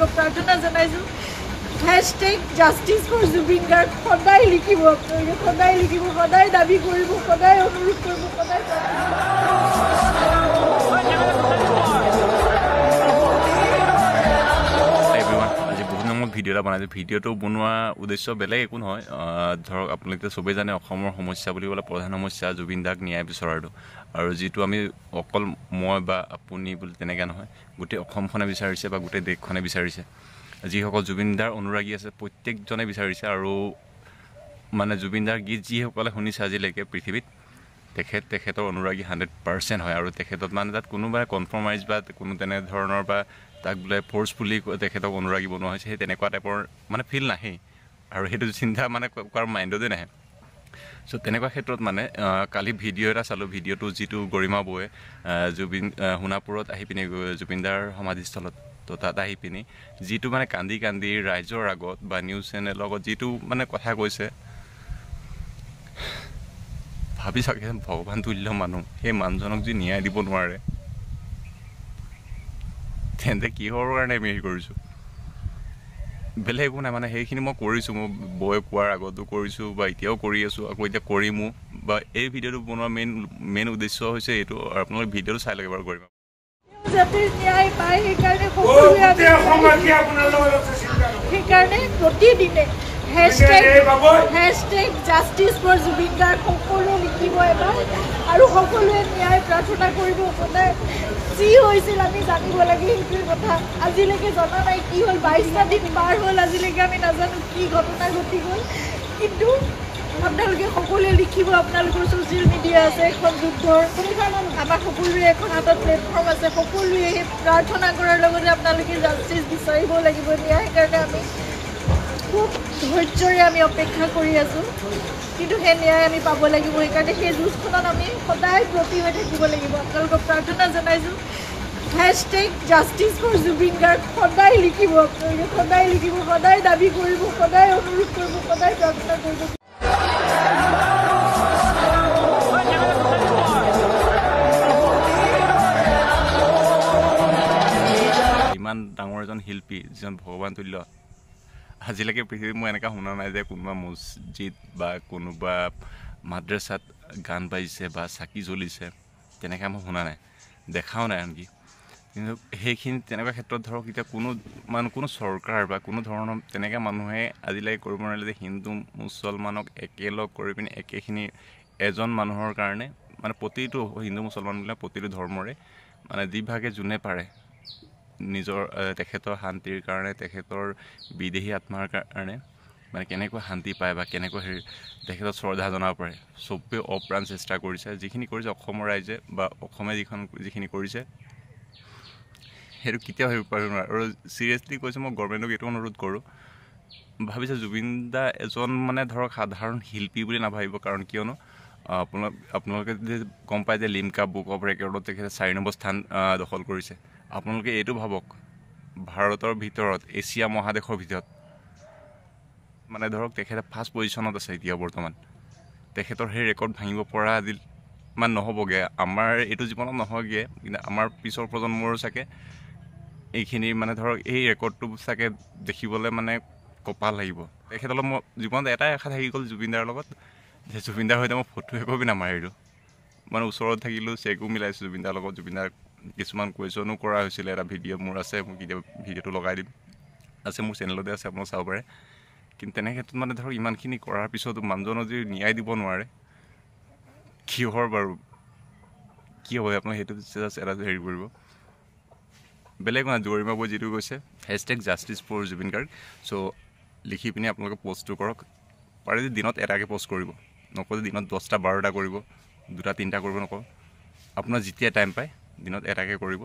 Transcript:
আপোনালোকক প্ৰাৰ্থনা জনাইছোঁ #জাষ্টিছ ফৰ জুবিন গাৰ্গ সদায় লিখিব আপোনালোকে সদায় লিখিব সদায় দাবী কৰিব সদায় অনুৰোধ কৰিব সদায় ভিডিঅ' এটা বনাইছোঁ ভিডিঅ'টো বনোৱা উদ্দেশ্য বেলেগ একো নহয় ধৰক আপোনালোকে চবেই জানে অসমৰ সমস্যা বুলি ক'লে প্ৰধান সমস্যা জুবিন দাক ন্যায় বিচৰাটো আৰু যিটো আমি অকল মই বা আপুনি বুলি তেনেকৈ নহয় গোটেই অসমখনে বিচাৰিছে বা গোটেই দেশখনে বিচাৰিছে যিসকল জুবিন দাৰ অনুৰাগী আছে প্ৰত্যেকজনে বিচাৰিছে আৰু মানে জুবিন দাৰ গীত যিসকলে শুনিছে আজিলৈকে পৃথিৱীত তেখেতৰ অনুৰাগী 100% হয় আৰু তেখেতত মানে তাত কোনোবাই কনফাৰ্মাইজ বা কোনো তেনেধৰণৰ বা তাক বোলে ফ'ৰ্চফুলি তেখেতক অনুৰাগী বনোৱা হৈছে সেই তেনেকুৱা টাইপৰ মানে ফিল নাহেই আৰু সেইটো চিন্তা মানে কাৰো মাইণ্ডতে নাহে চ' তেনেকুৱা ক্ষেত্ৰত মানে কালি ভিডিঅ' এটা চালোঁ ভিডিঅ'টো যিটো গৰিমা বৌয়ে সোণাপুৰত আহি পিনে জুবিনদাৰ সমাধিস্থলত তো তাত আহি পিনি যিটো মানে কান্দি কান্দি ৰাইজৰ আগত বা নিউজ চেনেলৰ লগত যিটো মানে কথা কৈছে ভাবি চাগে ভগৱান তুল্য মানুহ সেই মানুহজনক যদি ন্যায় দিব নোৱাৰে তেন্তে কিহৰ কাৰণে আমি হেৰি কৰিছোঁ বেলেগ একো নাই মানে সেইখিনি মই কৰিছোঁ মই বৌয়ে কোৱাৰ আগতো কৰিছোঁ বা এতিয়াও কৰি আছোঁ আকৌ এতিয়া কৰিমো বা এই ভিডিঅ'টো বনোৱা মেইন উদ্দেশ্য হৈছে এইটো আৰু আপোনালোকে ভিডিঅ'টো চাই লাগে বাৰু কৰিম যাতে ন্যায় পায় সেইকাৰণে প্ৰতিদিনে #জাষ্টিছ ফৰ জুবিন গাৰ্গ সকলোৱে লিখিব এবাৰ আৰু সকলোৱে ন্যায় প্ৰাৰ্থনা কৰিব সদায় যি হৈছিল আমি জানিব লাগে সেইটোৱে কথা আজিলৈকে জনা নাই কি হ'ল 22টা দিন পাৰ হ'ল আজিলৈকে আমি নাজানো কি ঘটনা ঘটি গ'ল কিন্তু আপোনালোকে সকলোৱে লিখিব আপোনালোকৰ ছ'চিয়েল মিডিয়া আছে এখন যুদ্ধৰ আমাৰ সকলোৰে এখন হাতত প্লেটফৰ্ম আছে সকলোৱে সেই প্ৰাৰ্থনা কৰাৰ লগতে আপোনালোকে জাষ্টিছ বিচাৰিব লাগিব ন্যায় সেইকাৰণে আমি খুব ধৈৰ্যৰে আমি অপেক্ষা কৰি আছোঁ কিন্তু সেই ন্যায় আমি পাব লাগিব সেইকাৰণে সেই যুঁজখনত আমি সদায় ব্ৰতী হৈ থাকিব লাগিব আপোনালোকক প্ৰাৰ্থনা জনাইছোঁ #জাষ্টিছ ফৰ জুবিন গাৰ্গ সদায় লিখিব আপোনালোকে সদায় লিখিব সদায় দাবী কৰিব সদায় অনুৰোধ কৰিব সদায় প্ৰাৰ্থনা কৰিব ইমান ডাঙৰ এজন শিল্পী যিজন ভগৱান তুল্য আজিলৈকে পৃথিৱীত মই এনেকুৱা শুনা নাই যে কোনোবা মছজিদ বা কোনোবা মাদ্ৰাছাত গান বাজিছে বা চাকি জ্বলিছে তেনেকৈ মই শুনা নাই দেখাও নাই আনকি কিন্তু সেইখিনি তেনেকুৱা ক্ষেত্ৰত ধৰক এতিয়া কোনো চৰকাৰ বা কোনো ধৰণৰ তেনেকৈ মানুহে আজিলৈকে কৰিব নোৱাৰিলে যে হিন্দু মুছলমানক একেলগ কৰি পিনি একেখিনি এজন মানুহৰ কাৰণে মানে প্ৰতিটো হিন্দু মুছলমান বোলে প্ৰতিটো ধৰ্মৰে মানে যিভাগে যোনে পাৰে নিজৰ তেখেতৰ শান্তিৰ কাৰণে তেখেতৰ বিদেহী আত্মাৰ কাৰণে মানে কেনেকৈ শান্তি পায় বা কেনেকৈ তেখেতক শ্ৰদ্ধা জনাব পাৰে চবেই অপ্ৰাণ চেষ্টা কৰিছে যিখিনি কৰিছে অসমৰ ৰাইজে বা অসমে যিখিনি কৰিছে সেইটো কেতিয়াও হেৰি পাৰিব নোৱাৰে আৰু চিৰিয়াছলি কৈছোঁ মই গভৰ্ণমেণ্টক এইটো অনুৰোধ কৰোঁ ভাবিছে জুবিন দা এজন মানে ধৰক সাধাৰণ শিল্পী বুলি নাভাবিব কাৰণ কিয়নো আপোনালোকে যদি গম পায় যে লিমকা বুক অফ ৰেকৰ্ডত তেখেতে 4 নম্বৰ স্থান দখল কৰিছে আপোনালোকে এইটো ভাবক ভাৰতৰ ভিতৰত এছিয়া মহাদেশৰ ভিতৰত মানে ধৰক তেখেতে ফাৰ্ষ্ট পজিশ্যনত আছে এতিয়া বৰ্তমান তেখেতৰ সেই ৰেকৰ্ড ভাঙিব পৰা আজি মানে নহ'বগৈ আমাৰ এইটো জীৱনত নহয়গৈ কিন্তু আমাৰ পিছৰ প্ৰজন্মৰো চাগে এইখিনি মানে ধৰক এই ৰেকৰ্ডটো চাগে দেখিবলৈ মানে কপাল লাগিব তেখেতলৈ মই জীৱনত এটাই আশা থাকি গ'ল জুবিনদাৰ লগত যে জুবিনদাৰ সৈতে মই ফটো একপি নামাৰিলোঁ মানে ওচৰত থাকিলোঁ চেকো মিলাইছোঁ জুবিনদাৰ লগত জুবিনদাৰ কিছুমান কুৱেশ্যনো কৰা হৈছিলে এটা ভিডিঅ' মোৰ আছে মই কেতিয়াবা ভিডিঅ'টো লগাই দিম আছে মোৰ চেনেলতে আছে আপোনালোকে চাব পাৰে কিন্তু তেনে ক্ষেত্ৰত মানে ধৰক ইমানখিনি কৰাৰ পিছতো মানুহজনক যদি ন্যায় দিব নোৱাৰে কিহৰ বাৰু কি হ'ব আপোনালোকে সেইটো জাষ্ট এটা হেৰি কৰিব বেলেগ নহয় গৰিমা বৌয়ে যিটো কৈছে #জাষ্টিছ ফৰ জুবিন গাৰ্গ চ' লিখি পিনি আপোনালোকে পষ্টটো কৰক পাৰে যদি দিনত এটাকৈ পষ্ট কৰিব নকওঁ যে দিনত 10টা 12টা কৰিব 2টা 3টা কৰিব নকওঁ আপোনাৰ যেতিয়া টাইম পায় দিনত এটাকৈ কৰিব